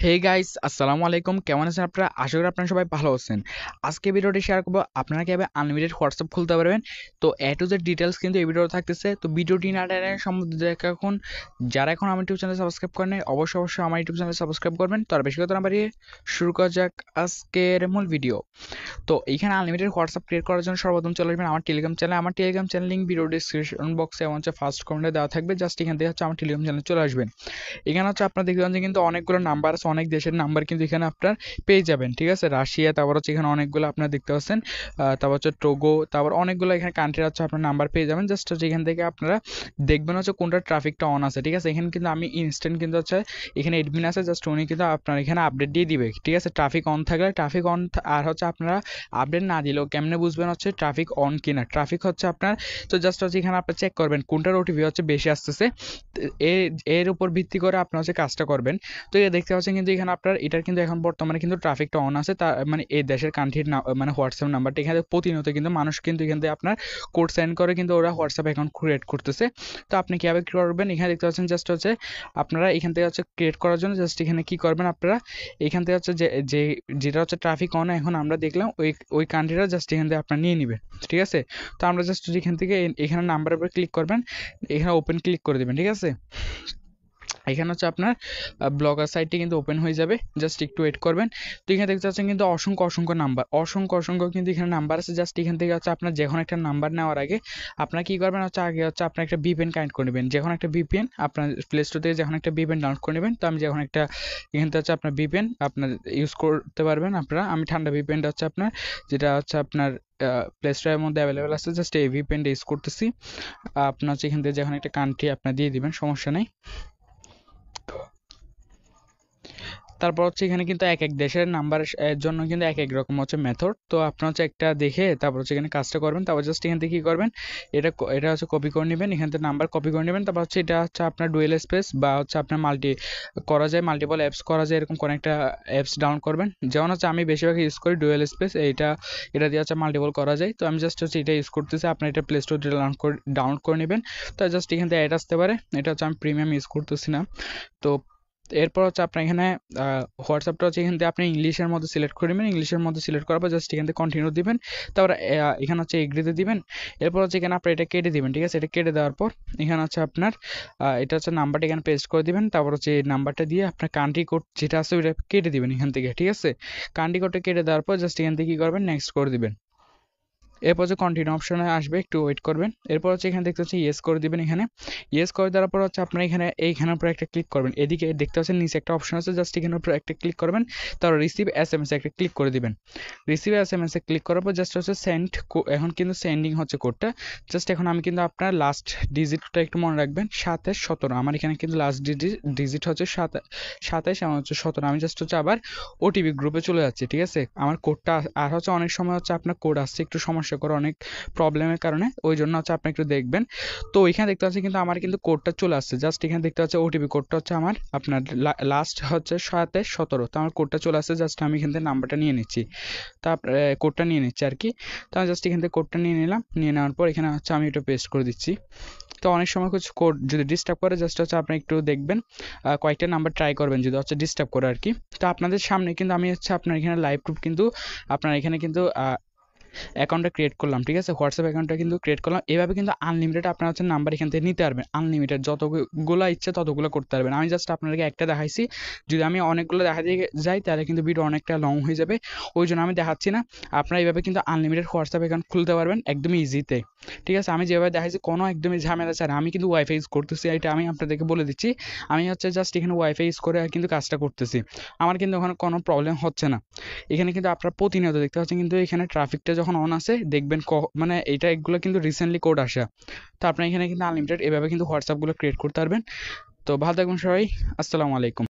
Hey guys, আসসালামু আলাইকুম। কেমন আছেন আপনারা? আশা করি আপনারা সবাই ভালো আছেন। আজকে ভিডিওটি শেয়ার করবো আপনারা কিভাবে আনলিমিটেড হোয়াটসঅ্যাপ খুলতে পারবেন। তো এ টু জেড ডিটেলস কিন্তু এই ভিডিওতে থাকতেছে। তো ভিডিওটি না টেনে সম্বন্ধে দেখা এখন যারা এখন আমার ইউটিউব চ্যানেল সাবস্ক্রাইব করেন অবশ্যই আমার ইউটিউব চ্যানেল সাবস্ক্রাইব করবেন। তো আর বেশি কথা না বাড়িয়ে শুরু করা যাক আজকের মূল ভিডিও। তো এইখানে আনলিমিটেড হোয়াটসঅ্যাপ ক্রিয়েট করার জন্য সর্বপ্রথম চলে আসবেন আমার টেলিগ্রাম চ্যানেল। আমার Telegram channel link video description বক্সে এবং ফার্স্ট কমেন্টে দেওয়া থাকবে। জাস্ট এখান থেকে হচ্ছে আমার টেলিগ্রাম চ্যানেল চলে আসবেন। এখানে হচ্ছে আপনার দেখতে পাচ্ছেন কিন্তু অনেকগুলো নাম্বার আছে, অনেক দেশের নাম্বার কিন্তু এখানে আপনার পেয়ে যাবেন। ঠিক আছে, রাশিয়া, তারপর হচ্ছে এখানে অনেকগুলো আপনারা দেখতে পাচ্ছেন, তারপর হচ্ছে টোগো, তারপর অনেকগুলো এখানে কান্ট্রি হচ্ছে আপনার নাম্বার পেয়ে যাবেন। জাস্ট হচ্ছে এখান থেকে আপনারা দেখবেন হচ্ছে কোনটা ট্রাফিকটা অন আছে। ঠিক আছে, এখানে কিন্তু আমি ইনস্ট্যান্ট কিন্তু হচ্ছে এখানে এডমিন আছে, জাস্ট উনি কিন্তু আপনার এখানে আপডেট দিয়ে দিবে। ঠিক আছে, ট্রাফিক অন থাকলে ট্রাফিক অন, আর হচ্ছে আপনারা আপডেট না দিলেও কেমনে বুঝবেন হচ্ছে ট্রাফিক অন কিনা। ট্রাফিক হচ্ছে আপনার, তো জাস্ট হচ্ছে এখানে আপনার চেক করবেন কোনটার ওটিপি হচ্ছে বেশি আসতেছে, এর এর উপর ভিত্তি করে আপনার হচ্ছে কাজটা করবেন। তো এটা দেখতে পাচ্ছেন কিন্তু এখানে আপনার এটার কিন্তু এখন বর্তমানে কিন্তু ট্রাফিকটা অন আছে, তার মানে এই দেশের কান্ট্রির মানে হোয়াটসঅ্যাপ নাম্বারটা এখানে প্রতিনিয়ত কিন্তু মানুষ কিন্তু এখান থেকে আপনার কোড সেন্ড করে কিন্তু ওরা হোয়াটসঅ্যাপ অ্যাকাউন্ট ক্রিয়েট করতেছে। তো আপনি কীভাবে করবেন এখানে দেখতে পাচ্ছেন, জাস্ট হচ্ছে আপনারা এখান থেকে হচ্ছে ক্রিয়েট করার জন্য জাস্ট এখানে কি করবেন আপনারা এখান থেকে হচ্ছে যে যেটা হচ্ছে ট্রাফিক অন এখন আমরা দেখলাম ওই কান্ট্রিটা জাস্ট এখান থেকে আপনার নিয়ে নেবেন। ঠিক আছে, তো আমরা জাস্ট এখান থেকে এখানে নাম্বারের উপর ক্লিক করবেন, এখানে ওপেন ক্লিক করে দেবেন। ঠিক আছে, এখানে হচ্ছে আপনার ব্লগার সাইটটি কিন্তু ওপেন হয়ে যাবে, জাস্ট একটু ওয়েট করবেন। তো এখানে দেখতে পাচ্ছেন কিন্তু অসংখ্য নাম্বার, অসংখ্য কিন্তু এখানে নাম্বার আছে। জাস্ট এখান থেকে হচ্ছে আপনার যখন একটা নাম্বার নেওয়ার আগে আপনার কি করবেন হচ্ছে আগে হচ্ছে আপনার একটা ভিপিএন কানেক্ট করে নেবেন। যখন একটা ভিপিএন আপনার প্লে স্টোর থেকে যখন একটা ভিপিএন ডাউনলোড করে নেবেন, তো আমি যখন একটা এখান থেকে হচ্ছে আপনার ভিপিএন আপনার ইউজ করতে পারবেন আপনারা। আমি ঠান্ডা ভিপিএনটা হচ্ছে আপনার যেটা হচ্ছে আপনার প্লে স্টোরের মধ্যে অ্যাভেলেবেল আছে, জাস্ট এই ভিপিএনটা ইউজ করতেছি। আপনার হচ্ছে এখান থেকে যখন একটা কান্ট্রি আপনার দিয়ে দিবেন, সমস্যা নেই। তারপর হচ্ছে এখানে কিন্তু এক এক দেশের নাম্বার জন্য কিন্তু এক এক রকম হচ্ছে মেথড। তো আপনার হচ্ছে একটা দেখে তারপর হচ্ছে এখানে কাজটা করবেন। তারপর জাস্ট এখান থেকে কী করবেন, এটা হচ্ছে কপি করে নেবেন, এখান থেকে নাম্বার কপি করে নেবেন। তারপর হচ্ছে এটা হচ্ছে আপনার ডুয়েল স্পেস বা হচ্ছে আপনার মাল্টি করা যায়, মাল্টিপল অ্যাপস করা যায়, এরকম কোনো একটা অ্যাপস ডাউনলোড করবেন। যেমন হচ্ছে আমি বেশিরভাগ ইউজ করি ডুয়েল স্পেস, এটা দিয়ে হচ্ছে মাল্টিপল করা যায়। তো আমি জাস্ট হচ্ছে এটা ইউজ করতেছি, আপনার এটা প্লে স্টোর থেকে ডাউনলোড করে নেবেন। তো জাস্ট এখান থেকে অ্যাড আসতে পারে, এটা হচ্ছে আমি প্রিমিয়াম ইউজ করতেছি না। তো এরপর হচ্ছে আপনার এখানে হোয়াটসঅ্যাপটা হচ্ছে এখান থেকে আপনি ইংলিশের মধ্যে সিলেক্ট করে নেবেন। ইংলিশের মধ্যে সিলেক্ট করার পর জাস্ট এখান থেকে কন্টিনিউ দিবেন। তারপর এখানে হচ্ছে এগ্রিতে দিবেন। এরপর হচ্ছে এখানে আপনি এটা কেটে দিবেন। ঠিক আছে, এটা কেটে দেওয়ার পর এখানে হচ্ছে আপনার এটা হচ্ছে নাম্বারটা এখানে পেস্ট করে দিবেন। তারপর হচ্ছে এই নাম্বারটা দিয়ে আপনার কান্ট্রি কোড যেটা আছে ওইটা কেটে দিবেন এখান থেকে। ঠিক আছে, কান্ট্রি কোডটা কেটে দেওয়ার পর জাস্ট এখান থেকে কী করবেন, নেক্সট করে দিবেন। এরপর হচ্ছে কন্টিনিউ অপশনে আসবে, একটু ওয়েট করবেন। এরপর হচ্ছে এখানে দেখতে হচ্ছে ইয়েস করে দিবেন। এখানে ইয়েস করে দেওয়ার পর হচ্ছে আপনার এইখানের উপর একটা ক্লিক করবেন। এদিকে দেখতে পাচ্ছেন নিচে একটা অপশন আছে, জাস্ট এখানের উপর একটা ক্লিক করবেন। তারপর রিসিভ এসএমএস একটা ক্লিক করে দিবেন। রিসিভ এসএমএস এ ক্লিক করার পর জাস্ট হচ্ছে সেন্ড, এখন কিন্তু সেন্ডিং হচ্ছে কোডটা। জাস্ট এখন আমি কিন্তু আপনার লাস্ট ডিজিটটা একটু মনে রাখবেন, 2717। আমার এখানে কিন্তু লাস্ট ডিজিট হচ্ছে 27 এবং হচ্ছে 17। আমি জাস্ট হচ্ছে আবার ওটিপি গ্রুপে চলে যাচ্ছি। ঠিক আছে, আমার কোডটা আর হচ্ছে অনেক সময় হচ্ছে আপনার কোড আসছে একটু সমস্যা করে অনেক প্রবলেমের কারণে, ওই জন্য হচ্ছে আপনি একটু দেখবেন। তো এখানে দেখতে পাচ্ছি কিন্তু আমার কিন্তু কোডটা চলে আসছে, জাস্ট এখানে দেখতে পাচ্ছি ওটিপি কোডটা হচ্ছে আমার আপনার লাস্ট হচ্ছে 2717। তো আমার কোডটা চলে আসছে, জাস্ট আমি এখান থেকে নাম্বারটা নিয়ে নিচ্ছি, তারপর কোডটা নিয়ে নিচ্ছি আর কি। তো আমি জাস্ট এখান থেকে কোডটা নিয়ে নিলাম, নিয়ে নেওয়ার পর এখানে হচ্ছে আমি এটা পেস্ট করে দিচ্ছি। তো অনেক সময় হচ্ছে কোড যদি ডিস্টার্ব করে জাস্ট হচ্ছে আপনি একটু দেখবেন, কয়েকটা নাম্বার ট্রাই করবেন যদি হচ্ছে ডিস্টার্ব করে আর কি। তো আপনাদের সামনে কিন্তু আমি হচ্ছে আপনার এখানে লাইভ প্রুফ কিন্তু আপনার এখানে কিন্তু অ্যাকাউন্টটা ক্রিয়েট করলাম। ঠিক আছে, হোয়াটসঅ্যাপ অ্যাকাউন্টটা কিন্তু ক্রিয়েট করলাম। এভাবে কিন্তু আনলিমিটেড আপনার হচ্ছে নাম্বার এখান থেকে নিতে পারবেন, আনলিমিটেড যতগুলো ইচ্ছে ততগুলো করতে পারবেন। আমি জাস্ট আপনাদেরকে একটা দেখাইছি, যদি আমি অনেকগুলো দেখা দিয়ে যাই তাহলে কিন্তু ভিডিও অনেকটা লং হয়ে যাবে, ওই জন্য আমি দেখাচ্ছি না। আপনারা এইভাবে কিন্তু আনলিমিটেড হোয়াটসঅ্যাপ অ্যাকাউন্ট খুলতে পারবেন একদমই ইজিতে। ঠিক আছে, আমি যেভাবে দেখাইছি কোনো একদমই ঝামেলা ছাড়া। আমি কিন্তু ওয়াইফাই ইউজ করতেছি, এটা আমি আপনাদেরকে বলে দিচ্ছি। আমি হচ্ছে জাস্ট এখানে ওয়াইফাই ইউজ করে কিন্তু কাজটা করতেছি, আমার কিন্তু ওখানে কোনো প্রবলেম হচ্ছে না। এখানে কিন্তু আপনারা প্রতিনিয়ত দেখতে পাচ্ছেন কিন্তু এখানে ট্রাফিকটা যখন অন আছে দেখবেন মানে এগুলো কিন্তু রিসেন্টলি কোড আসা। তো আপনার এখানে কিন্তু আনলিমিটেড এভাবে কিন্তু হোয়াটসঅ্যাপগুলো ক্রিয়েট করতে পারবেন। তো ভালো থাকবেন সবাই, আসসালামু আলাইকুম।